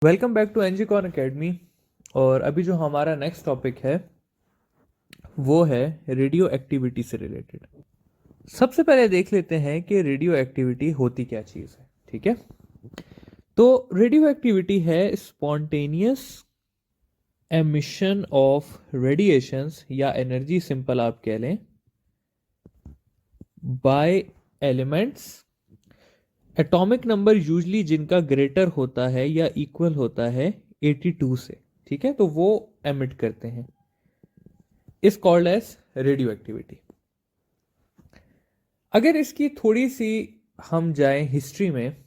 Welcome back to NGCon academy. और अभी जो हमारा नेक्स्ट टॉपिक है वो है रेडियो एक्टिविटी से रिलेटेड। सबसे पहले देख लेते हैं कि रेडियो एक्टिविटी होती क्या चीज़ है। ठीक है, तो रेडियो एक्टिविटी है स्पॉन्टेनियस एमिशन ऑफ रेडिएशंस या एनर्जी, सिंपल आप कह लें, bye elements atomic number usually जिनका ग्रेटर होता है या इक्वल होता है 82 से। ठीक है, तो वो एमिट करते हैं, is called as radioactivity. अगर इसकी थोड़ी सी हम जाएं हिस्ट्री में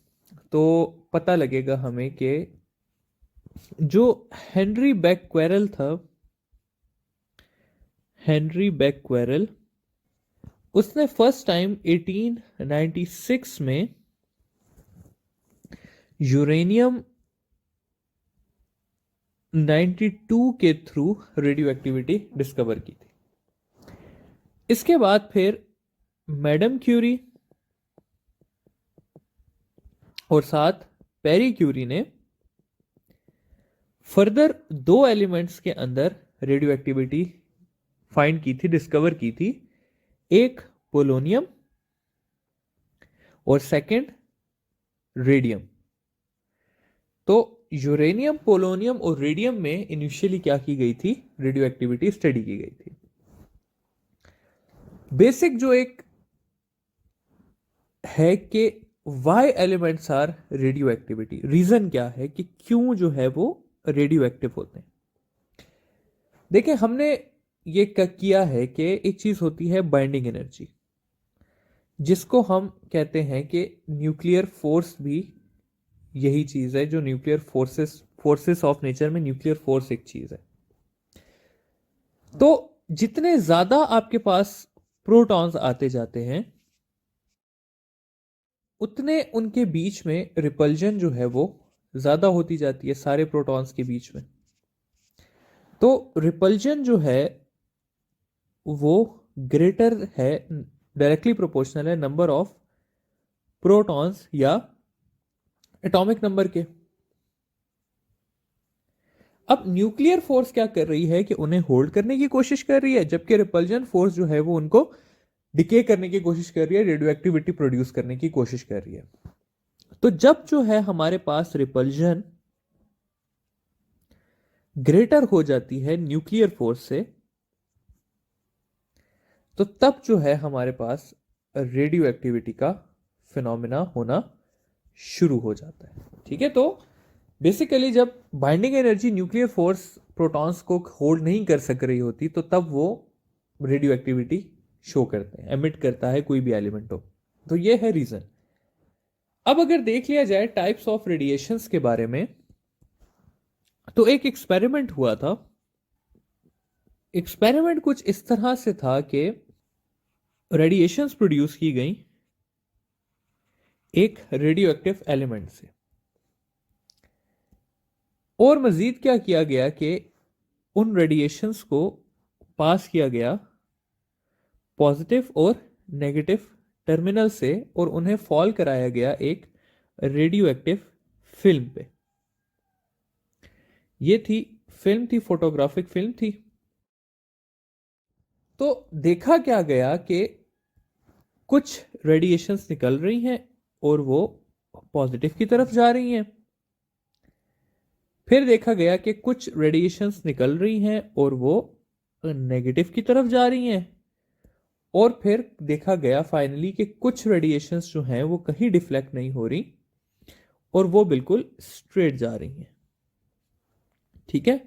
तो पता लगेगा हमें कि जो हेनरी बैक्वेरल था, हेनरी बैक्वेरल, उसने फर्स्ट टाइम 1896 में यूरेनियम 92 के थ्रू रेडियो एक्टिविटी डिस्कवर की थी। इसके बाद फिर मैडम क्यूरी और साथ पेरी क्यूरी ने फर्दर दो एलिमेंट्स के अंदर रेडियो एक्टिविटी फाइंड की थी, डिस्कवर की थी। एक पोलोनियम और सेकंड रेडियम। तो यूरेनियम, पोलोनियम और रेडियम में इनिशियली क्या की गई थी, रेडियो एक्टिविटी स्टडी की गई थी। बेसिक जो एक है कि why elements are radioactivity, reason क्या है कि क्यों जो है वो रेडियो एक्टिव होते हैं। देखिए, हमने ये किया है कि एक चीज होती है बाइंडिंग एनर्जी, जिसको हम कहते हैं कि न्यूक्लियर फोर्स भी यही चीज है। जो न्यूक्लियर फोर्सेस ऑफ नेचर में न्यूक्लियर फोर्स एक चीज है। तो जितने ज्यादा आपके पास प्रोटॉन्स आते जाते हैं उतने उनके बीच में रिपल्जन जो है वो ज्यादा होती जाती है, सारे प्रोटॉन्स के बीच में। तो रिपल्जन जो है वो ग्रेटर है, डायरेक्टली प्रोपोर्शनल है नंबर ऑफ प्रोटॉन्स या एटॉमिक नंबर के। अब न्यूक्लियर फोर्स क्या कर रही है कि उन्हें होल्ड करने की कोशिश कर रही है, जबकि रिपल्जन फोर्स जो है वो उनको डिके करने की कोशिश कर रही है, रेडियो एक्टिविटी प्रोड्यूस करने की कोशिश कर रही है। तो जब जो है हमारे पास रिपल्जन ग्रेटर हो जाती है न्यूक्लियर फोर्स से, तो तब जो है हमारे पास रेडियो एक्टिविटी का फिनोमिना होना शुरू हो जाता है। ठीक है, तो बेसिकली जब binding energy nuclear force protons को होल्ड नहीं कर सक रही होती तो तब वो रेडियो एक्टिविटी शो करते हैं, एमिट करता है कोई भी एलिमेंट हो। तो ये है रीजन। अब अगर देख लिया जाए टाइप्स ऑफ रेडिएशंस के बारे में, तो एक एक्सपेरिमेंट हुआ था। एक्सपेरिमेंट कुछ इस तरह से था कि रेडिएशंस प्रोड्यूस की गई एक रेडियो एक्टिव एलिमेंट से, और मजीद क्या किया गया कि उन रेडिएशंस को पास किया गया पॉजिटिव और नेगेटिव टर्मिनल से, और उन्हें फॉल कराया गया एक रेडियो एक्टिव फिल्म पे। ये थी फिल्म, थी फोटोग्राफिक फिल्म थी। तो देखा क्या गया कि कुछ रेडिएशंस निकल रही हैं और वो पॉजिटिव की तरफ जा रही हैं। फिर देखा गया कि कुछ रेडिएशंस निकल रही हैं और वो नेगेटिव की तरफ जा रही हैं। और फिर देखा गया फाइनली कि कुछ रेडिएशंस जो हैं वो कहीं डिफ्लेक्ट नहीं हो रही और वो बिल्कुल स्ट्रेट जा रही हैं। ठीक है,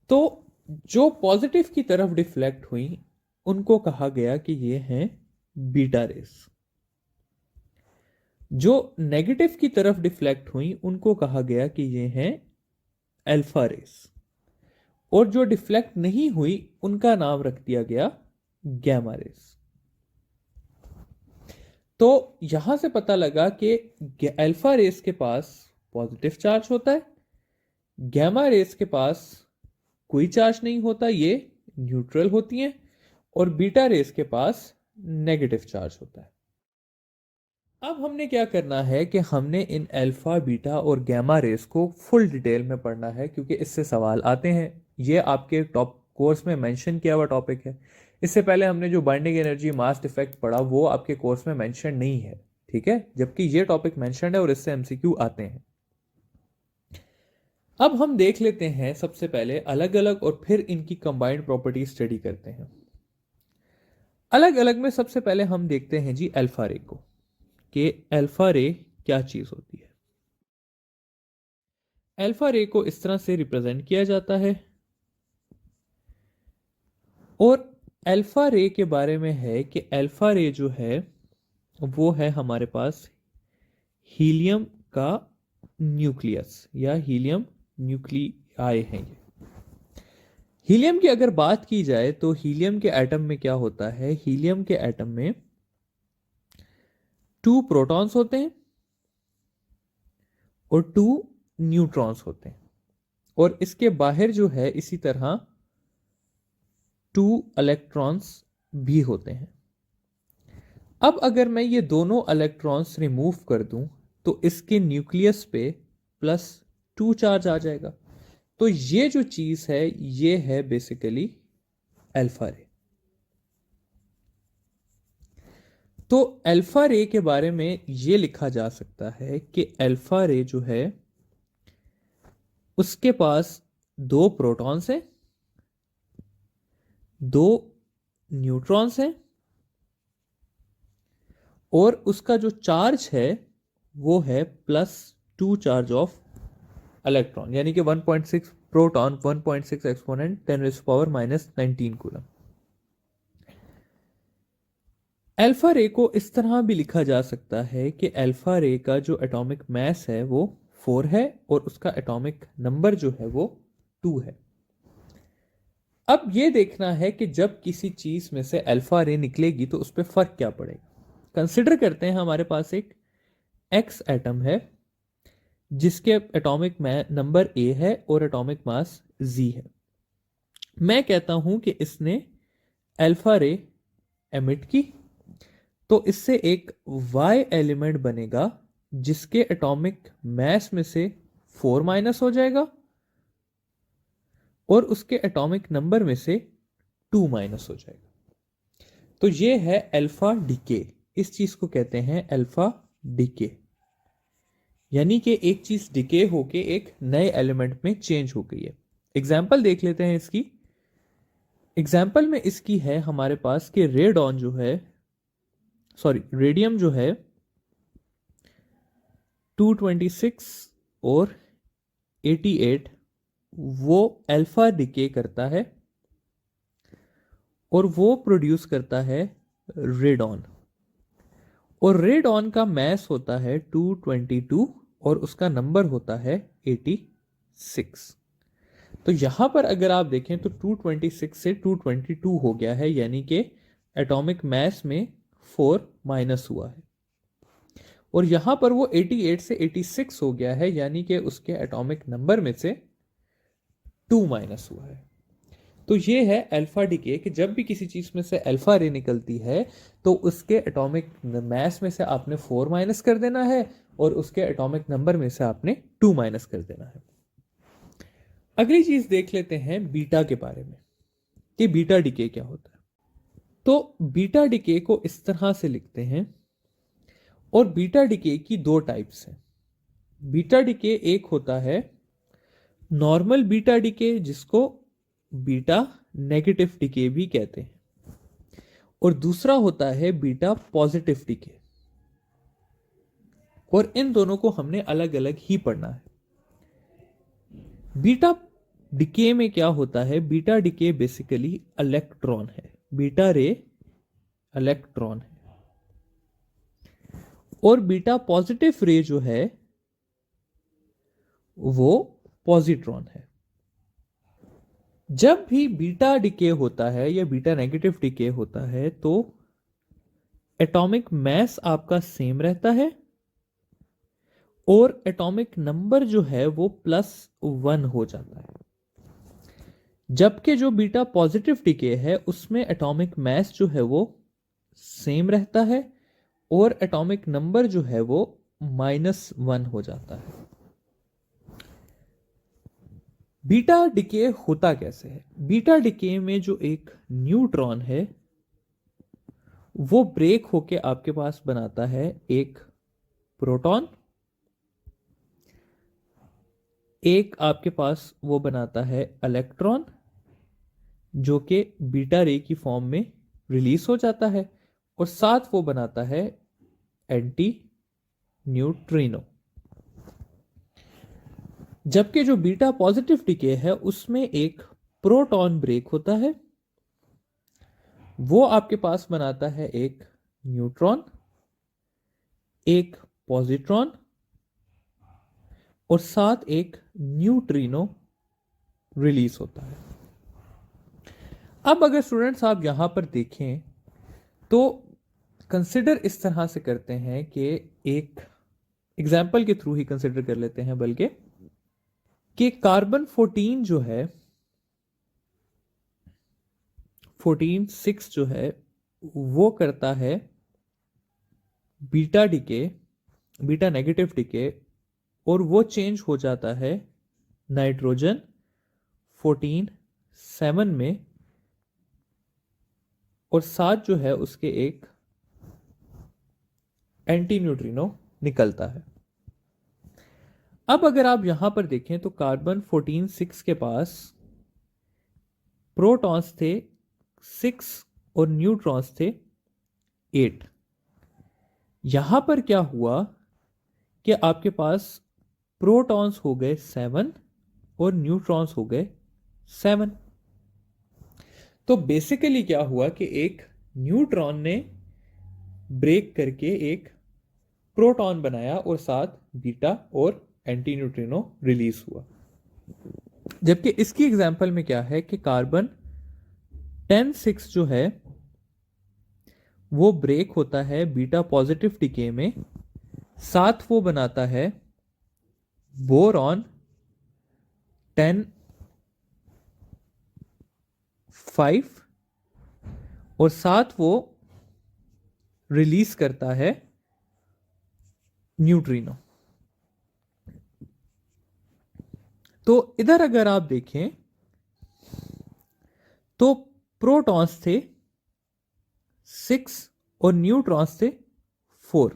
तो जो पॉजिटिव की तरफ डिफ्लेक्ट हुई उनको कहा गया कि ये हैं बीटा रेस। जो नेगेटिव की तरफ डिफ्लेक्ट हुई उनको कहा गया कि ये हैं अल्फा रेस। और जो डिफ्लेक्ट नहीं हुई उनका नाम रख दिया गया गैमा रेस। तो यहां से पता लगा कि अल्फा रेस के पास पॉजिटिव चार्ज होता है, गैमा रेस के पास कोई चार्ज नहीं होता, ये न्यूट्रल होती हैं, और बीटा रेस के पास नेगेटिव चार्ज होता है। अब हमने क्या करना है कि हमने इन अल्फा बीटा और गैमा रेस को फुल डिटेल में पढ़ना है, क्योंकि इससे सवाल आते हैं। ये आपके टॉप कोर्स में मेंशन किया हुआ टॉपिक है। इससे पहले हमने जो बाइंडिंग एनर्जी मास इफेक्ट पढ़ा वो आपके कोर्स में मेंशन नहीं है, ठीक है, जबकि ये टॉपिक मेंशन है और इससे एमसीक्यू आते हैं। अब हम देख लेते हैं सबसे पहले अलग अलग और फिर इनकी कंबाइंड प्रॉपर्टी स्टडी करते हैं। अलग अलग में सबसे पहले हम देखते हैं जी अल्फा रे को, कि अल्फा रे क्या चीज होती है। अल्फा रे को इस तरह से रिप्रेजेंट किया जाता है, और अल्फा रे के बारे में है कि अल्फा रे जो है वो है हमारे पास हीलियम का न्यूक्लियस या हीलियम न्यूक्लियाई है। ये हीलियम की अगर बात की जाए तो हीलियम के एटम में क्या होता है, हीलियम के एटम में 2 प्रोटॉन्स होते हैं और 2 न्यूट्रॉन्स होते हैं, और इसके बाहर जो है इसी तरह 2 इलेक्ट्रॉन्स भी होते हैं। अब अगर मैं ये दोनों इलेक्ट्रॉन्स रिमूव कर दूं तो इसके न्यूक्लियस पे +2 चार्ज आ जाएगा। तो ये जो चीज है ये है बेसिकली अल्फा रे। तो अल्फा रे के बारे में ये लिखा जा सकता है कि अल्फा रे जो है उसके पास 2 प्रोटॉन्स हैं, 2 न्यूट्रॉन्स हैं, और उसका जो चार्ज है वो है +2 चार्ज ऑफ इलेक्ट्रॉन, यानी कि 1.6 प्रोटॉन 1.6 एक्सपोनेंट 10⁻⁻19 कूलम। अल्फा रे को इस तरह भी लिखा जा सकता है कि अल्फा रे का जो एटॉमिक मास है वो 4 है और उसका एटॉमिक नंबर जो है वो 2 है। अब ये देखना है कि जब किसी चीज में से अल्फा रे निकलेगी तो उस पर फर्क क्या पड़ेगा। कंसिडर करते हैं हमारे पास एक एक्स एटम है जिसके एटॉमिक नंबर ए है और एटॉमिक मास जी है। मैं कहता हूं कि इसने अल्फा रे एमिट की, तो इससे एक वाई एलिमेंट बनेगा जिसके एटॉमिक मास में से 4 माइनस हो जाएगा और उसके एटॉमिक नंबर में से 2 माइनस हो जाएगा। तो ये है अल्फा डीके। इस चीज को कहते हैं अल्फा डीके, यानी कि एक चीज डिके होके एक नए एलिमेंट में चेंज हो गई है। एग्जाम्पल देख लेते हैं इसकी। एग्जाम्पल में इसकी है हमारे पास कि रेडॉन जो है, सॉरी रेडियम जो है 226 और 88 वो अल्फा डिके करता है और वो प्रोड्यूस करता है रेडॉन, और रेडॉन का मास होता है 222 और उसका नंबर होता है 86। तो यहां पर अगर आप देखें तो 226 से 222 हो गया है, यानी कि एटॉमिक मास में 4 माइनस हुआ है, और यहां पर वो 88 से 86 हो गया है, यानी कि उसके एटॉमिक नंबर में से 2 माइनस हुआ है। तो ये है अल्फा डीके, कि जब भी किसी चीज में से अल्फा रे निकलती है तो उसके एटॉमिक मास में से आपने 4 माइनस कर देना है और उसके एटॉमिक नंबर में से आपने 2 माइनस कर देना है। अगली चीज देख लेते हैं बीटा के बारे में, कि बीटा डीके क्या होता है। तो बीटा डीके को इस तरह से लिखते हैं, और बीटा डीके की 2 टाइप्स हैं। बीटा डीके एक होता है नॉर्मल बीटा डीके, जिसको बीटा नेगेटिव डीके भी कहते हैं, और दूसरा होता है बीटा पॉजिटिव डीके, और इन दोनों को हमने अलग अलग ही पढ़ना है। बीटा डीके में क्या होता है, बीटा डीके बेसिकली इलेक्ट्रॉन है, बीटा रे इलेक्ट्रॉन है, और बीटा पॉजिटिव रे जो है वो पॉजिट्रॉन है। जब भी बीटा डीके होता है या बीटा नेगेटिव डीके होता है तो एटॉमिक मास आपका सेम रहता है और एटॉमिक नंबर जो है वो +1 हो जाता है। जबकि जो बीटा पॉजिटिव डीके है उसमें एटॉमिक मास जो है वो सेम रहता है और एटॉमिक नंबर जो है वो -1 हो जाता है। बीटा डिके होता कैसे है? बीटा डिके में जो एक न्यूट्रॉन है वो ब्रेक होके आपके पास बनाता है एक प्रोटॉन, एक आपके पास वो बनाता है इलेक्ट्रॉन जो कि बीटा रे की फॉर्म में रिलीज हो जाता है, और साथ वो बनाता है एंटी न्यूट्रिनो। जबकि जो बीटा पॉजिटिव डिके है उसमें एक प्रोटॉन ब्रेक होता है, वो आपके पास बनाता है एक न्यूट्रॉन, एक पॉजिट्रॉन और साथ एक न्यूट्रिनो रिलीज होता है। अब अगर स्टूडेंट्स आप यहां पर देखें तो कंसिडर इस तरह से करते हैं कि एक एग्जाम्पल के थ्रू ही कंसिडर कर लेते हैं, बल्कि कि कार्बन 14 जो है 14 6 जो है वो करता है beta decay, beta negative decay, और वो चेंज हो जाता है नाइट्रोजन 14 7 में, और साथ जो है उसके एक एंटी न्यूट्रिनो निकलता है। अब अगर आप यहां पर देखें तो कार्बन 14 6 के पास प्रोटॉन्स थे 6 और न्यूट्रॉन्स थे 8। यहां पर क्या हुआ कि आपके पास प्रोटॉन्स हो गए 7 और न्यूट्रॉन्स हो गए 7। तो बेसिकली क्या हुआ कि एक न्यूट्रॉन ने ब्रेक करके एक प्रोटॉन बनाया और साथ बीटा और एंटी न्यूट्रिनो रिलीज हुआ। जबकि इसकी एग्जांपल में क्या है कि कार्बन 10 6 जो है वो ब्रेक होता है बीटा पॉजिटिव डिके में, साथ वो बनाता है बोरॉन 10 5 और साथ वो रिलीज करता है न्यूट्रिनो। तो इधर अगर आप देखें तो प्रोटॉन्स थे 6 और न्यूट्रॉन्स थे 4।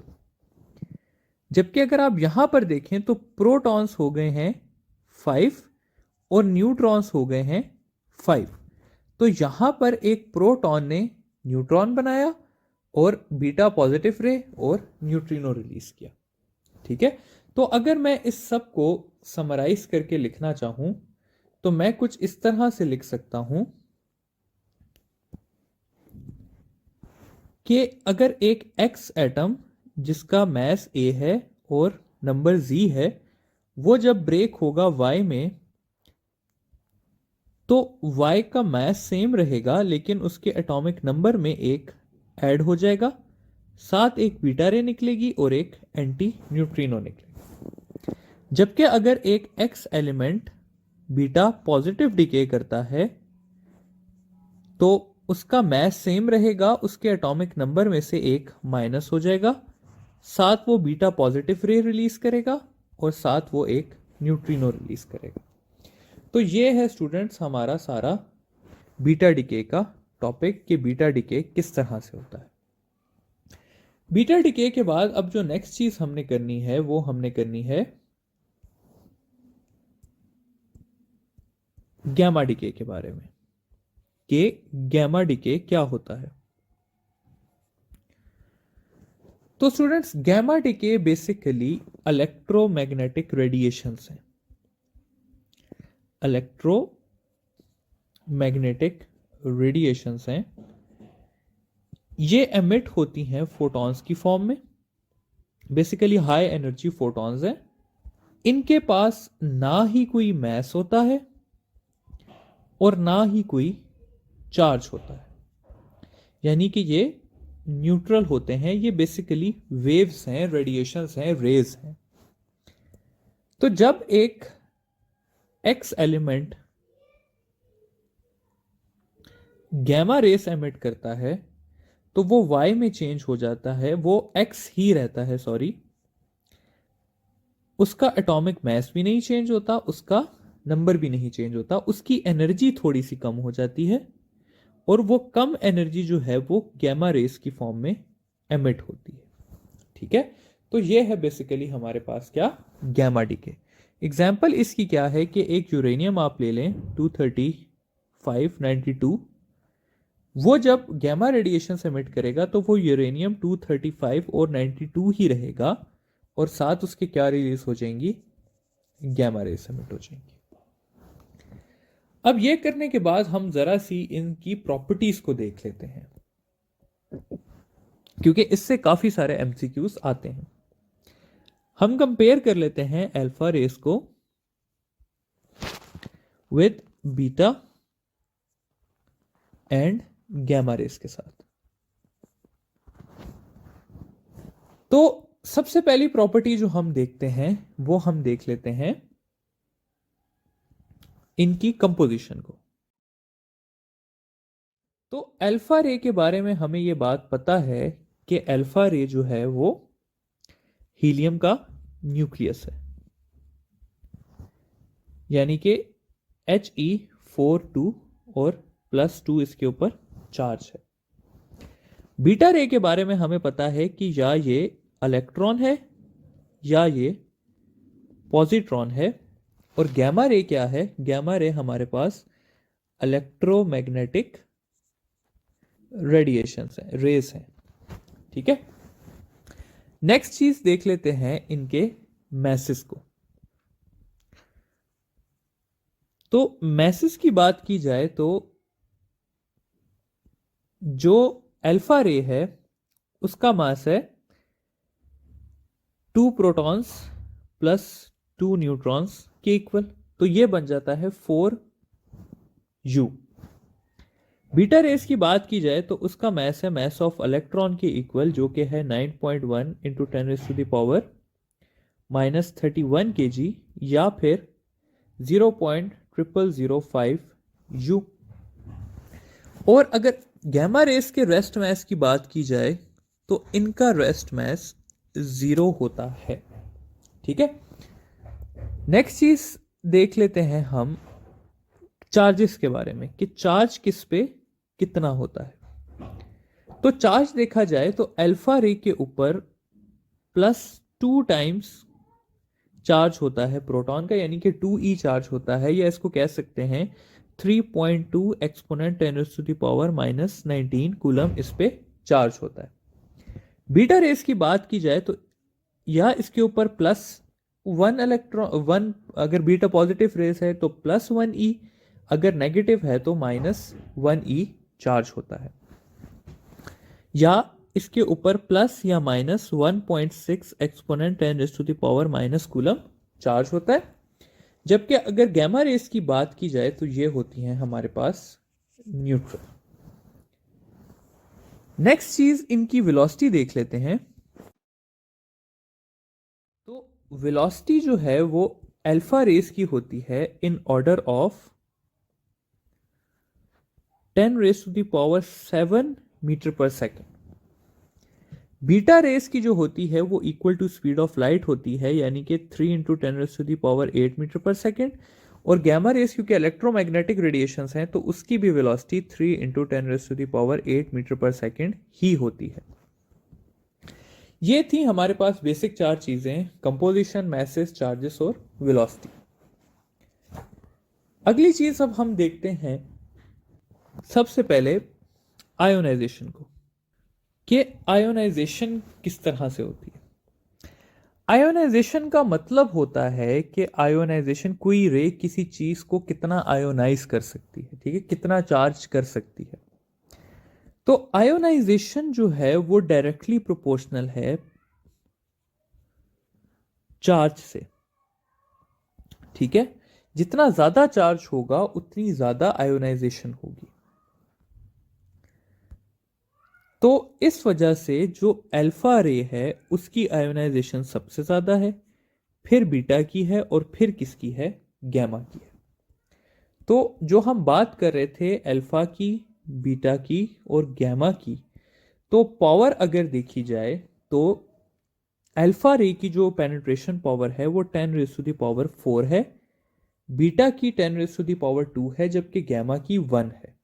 जबकि अगर आप यहां पर देखें तो प्रोटॉन्स हो गए हैं 5 और न्यूट्रॉन्स हो गए हैं 5। तो यहां पर एक प्रोटॉन ने न्यूट्रॉन बनाया और बीटा पॉजिटिव रे और न्यूट्रिनो रिलीज किया। ठीक है, तो अगर मैं इस सब को समराइज करके लिखना चाहूं तो मैं कुछ इस तरह से लिख सकता हूं कि अगर एक एक्स एटम जिसका मास ए है और नंबर जी है वो जब ब्रेक होगा वाई में, तो y का मास सेम रहेगा लेकिन उसके एटॉमिक नंबर में एक ऐड हो जाएगा, साथ एक बीटा रे निकलेगी और एक एंटी न्यूट्रिनो निकलेगा। जबकि अगर एक x element beta positive decay करता है तो उसका मास सेम रहेगा, उसके एटॉमिक नंबर में से एक माइनस हो जाएगा, साथ वो बीटा पॉजिटिव रे रिलीज करेगा और साथ वो एक न्यूट्रिनो रिलीज करेगा। तो ये है स्टूडेंट्स हमारा सारा बीटा डिके का टॉपिक कि बीटा डिके किस तरह से होता है। बीटा डिके के बाद अब जो नेक्स्ट चीज हमने करनी है वो हमने करनी है गैमा डिके के बारे में कि गैमा डिके क्या होता है। तो students gamma decay basically electromagnetic radiations हैं। इलेक्ट्रोमैग्नेटिक रेडिएशंस हैं, ये एमिट होती हैं फोटॉन्स की फॉर्म में। बेसिकली हाई एनर्जी फोटॉन्स हैं, इनके पास ना ही कोई मास होता है और ना ही कोई चार्ज होता है, यानी कि ये न्यूट्रल होते हैं। ये बेसिकली वेव्स हैं, रेडिएशंस हैं, रेज हैं। तो जब एक X element gamma rays emit करता है तो वो y में चेंज हो जाता है, वो x ही रहता है, सॉरी, उसका एटॉमिक मास भी नहीं चेंज होता, उसका नंबर भी नहीं चेंज होता, उसकी एनर्जी थोड़ी सी कम हो जाती है, और वो कम एनर्जी जो है वो गैमा रेस की फॉर्म में एमिट होती है। ठीक है, तो ये है बेसिकली हमारे पास क्या, गैमा डीके। एग्जाम्पल इसकी क्या है कि एक यूरेनियम आप ले लें 23592, वो जब गैमा रेडिएशन से एमिट करेगा तो वो यूरेनियम 235 और 92 ही रहेगा, और साथ उसके क्या रिलीज हो जाएंगी, गैमा रेस एमिट हो जाएंगी। अब ये करने के बाद हम जरा सी इनकी प्रॉपर्टीज को देख लेते हैं, क्योंकि इससे काफी सारे एमसीक्यूज आते हैं। हम कंपेयर कर लेते हैं अल्फा रेस को with beta and gamma rays के साथ। तो सबसे पहली प्रॉपर्टी जो हम देखते हैं वो हम देख लेते हैं इनकी कंपोजिशन को। तो अल्फा रे के बारे में हमें यह बात पता है कि अल्फा रे जो है वो हीलियम का न्यूक्लियस है, यानी कि He42 और +2 इसके ऊपर चार्ज है। बीटा रे के बारे में हमें पता है कि या ये इलेक्ट्रॉन है या ये पॉजिट्रॉन है, और गैमा रे क्या है, गैमा रे हमारे पास इलेक्ट्रोमैग्नेटिक रेडिएशंस है, रेस हैं। ठीक है, नेक्स्ट चीज देख लेते हैं इनके मैसेस को। तो मैसेस की बात की जाए तो जो अल्फा रे है उसका मास है 2 प्रोटॉन्स प्लस 2 न्यूट्रॉन्स के इक्वल, तो ये बन जाता है 4u। बीटा रेस की बात की जाए तो उसका मास है मास ऑफ इलेक्ट्रॉन के इक्वल, जो कि है 9.1 इंटू 10⁻³ kg, या फिर 0.0005 u। और अगर गैमा रेस के रेस्ट मास की बात की जाए तो इनका रेस्ट मास 0 होता है। ठीक है, नेक्स्ट चीज देख लेते हैं हम चार्जेस के बारे में कि चार्ज किस पे कितना होता है। तो चार्ज देखा जाए तो अल्फा रे के ऊपर +2 टाइम्स चार्ज होता है प्रोटॉन का, यानी कि 2e चार्ज होता है, या इसको कह सकते हैं 3.2 एक्सपोनेंट 10⁻⁻19 कूलम इस पे चार्ज होता है। बीटा रेस की बात की जाए तो या इसके ऊपर +1 इलेक्ट्रॉन 1, अगर बीटा पॉजिटिव रेस है तो +1e, अगर नेगेटिव है तो -1e चार्ज होता है, या इसके ऊपर प्लस या -1.6 एक्सपोनेंट 10⁻⁻⁻ कूलम चार्ज होता है। जबकि अगर गैमा रेस की बात की जाए तो ये होती हैं हमारे पास न्यूट्रल। नेक्स्ट चीज इनकी वेलोसिटी देख लेते हैं। तो वेलोसिटी जो है वो अल्फा रेस की होती है in order of 10⁻7 metre per second. Beta rays की जो होती है वो equal to speed of light होती है, यानी कि 3 × 10⁸ मीटर पर सेकेंड। और गैमा रेस क्योंकि इलेक्ट्रोमैग्नेटिक रेडिएशंस हैं तो उसकी भी वेलोसिटी 3 × 10⁸ मीटर पर सेकेंड ही होती है। ये थी हमारे पास बेसिक 4 चीजें, कंपोजिशन, मैसेस, चार्जेस और वेलोसिटी। अगली चीज अब हम देखते हैं सबसे पहले आयोनाइजेशन को, कि आयोनाइजेशन किस तरह से होती है। आयोनाइजेशन का मतलब होता है कि आयोनाइजेशन, कोई रे किसी चीज को कितना आयोनाइज कर सकती है, ठीक है, कितना चार्ज कर सकती है। तो आयोनाइजेशन जो है वो डायरेक्टली प्रोपोर्शनल है चार्ज से। ठीक है, जितना ज्यादा चार्ज होगा उतनी ज्यादा आयोनाइजेशन होगी। तो इस वजह से जो अल्फा रे है उसकी आयोनाइजेशन सबसे ज्यादा है, फिर बीटा की है, और फिर किसकी है, गैमा की है। तो जो हम बात कर रहे थे अल्फा की, बीटा की और गैमा की, तो पावर अगर देखी जाए तो अल्फा रे की जो पेनिट्रेशन पावर है वो 10⁴ है, बीटा की 10⁻² है, जबकि गैमा की 1 है।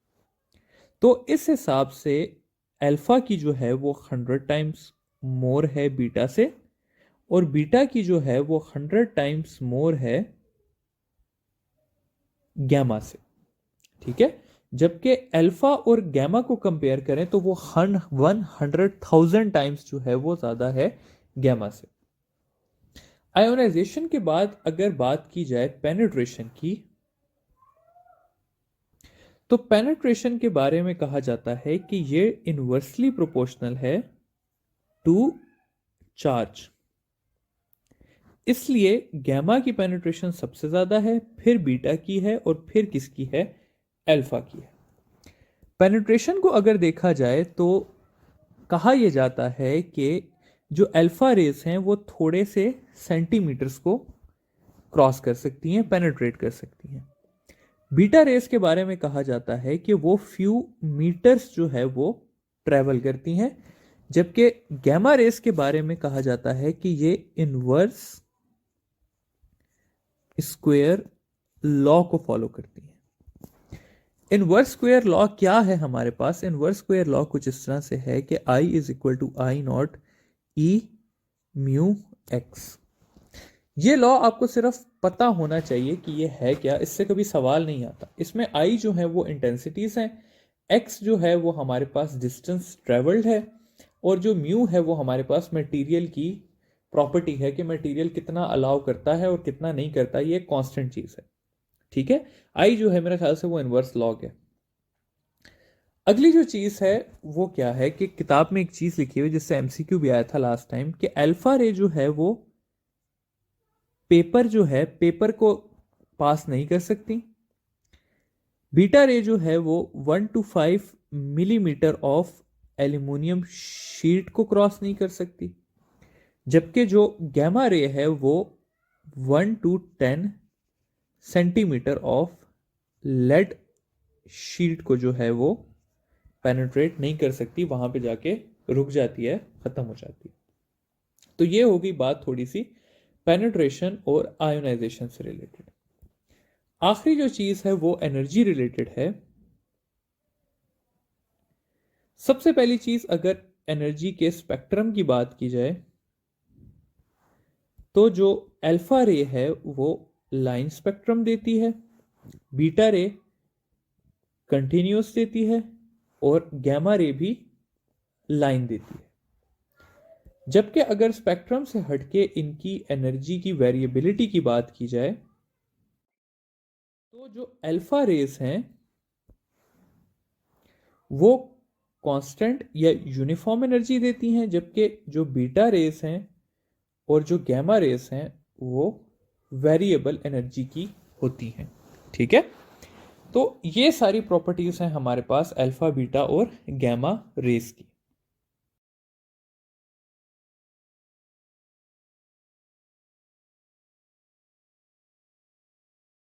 तो इस हिसाब से अल्फा की जो है वो 100 टाइम्स मोर है बीटा से, और बीटा की जो है वो 100 टाइम्स मोर है गैमा से। ठीक है, जबकि अल्फा और गैमा को कंपेयर करें तो वो 100,000 टाइम्स जो है वो ज्यादा है गैमा से। आयोनाइजेशन के बाद अगर बात की जाए पेनिट्रेशन की, तो पेनिट्रेशन के बारे में कहा जाता है कि ये इनवर्सली प्रोपोर्शनल है टू चार्ज। इसलिए गैमा की पेनिट्रेशन सबसे ज्यादा है, फिर बीटा की है, और फिर किसकी है, अल्फा की है। पेनिट्रेशन को अगर देखा जाए तो कहा यह जाता है कि जो अल्फा रेस हैं वो थोड़े से सेंटीमीटर्स को क्रॉस कर सकती हैं, पेनिट्रेट कर सकती हैं। बीटा रेस के बारे में कहा जाता है कि वो फ्यू मीटर्स जो है वो ट्रेवल करती हैं, जबकि गैमा रेस के बारे में कहा जाता है कि ये इनवर्स स्क्वायर लॉ को फॉलो करती हैं। इनवर्स स्क्वायर लॉ क्या है हमारे पास? इनवर्स स्क्वायर लॉ कुछ इस तरह से है कि I = I0 E mu x. ये लॉ आपको सिर्फ पता होना चाहिए कि ये है क्या, इससे कभी सवाल नहीं आता। इसमें I जो है वो इंटेंसिटीज हैं, X जो है वो हमारे पास डिस्टेंस ट्रेवल्ड है, और जो म्यू है वो हमारे पास मटेरियल की प्रॉपर्टी है कि मटेरियल कितना अलाउ करता है और कितना नहीं करता, ये कांस्टेंट चीज है। ठीक है, I जो है मेरे ख्याल से वो इनवर्स लॉग है। अगली जो चीज है वो क्या है कि किताब में एक चीज लिखी हुई जिससे MCQ भी आया था लास्ट टाइम, कि अल्फा रे जो है वो पेपर को पास नहीं कर सकती, बीटा रे जो है वो 1 to 5 millimetre of aluminium sheet को क्रॉस नहीं कर सकती, जबकि जो गैमा रे है वो 1 to 10 centimetre of lead sheet को जो है वो पेनिट्रेट नहीं कर सकती, वहां पे जाके रुक जाती है, खत्म हो जाती है। तो ये होगी बात थोड़ी सी पेनिट्रेशन और आयोनाइजेशन से रिलेटेड। आखिरी जो चीज है वो एनर्जी रिलेटेड है। सबसे पहली चीज, अगर एनर्जी के स्पेक्ट्रम की बात की जाए तो जो अल्फा रे है वो लाइन स्पेक्ट्रम देती है, बीटा रे कंटिन्यूस देती है, और गैमा रे भी लाइन देती है। जबकि अगर स्पेक्ट्रम से हटके इनकी एनर्जी की वेरिएबिलिटी की बात की जाए तो जो अल्फा रेस हैं वो कांस्टेंट या यूनिफॉर्म एनर्जी देती हैं, जबकि जो बीटा रेस हैं और जो गैमा रेस हैं वो वेरिएबल एनर्जी की होती हैं। ठीक है, तो ये सारी प्रॉपर्टीज हैं हमारे पास अल्फा, बीटा और गैमा रेस की।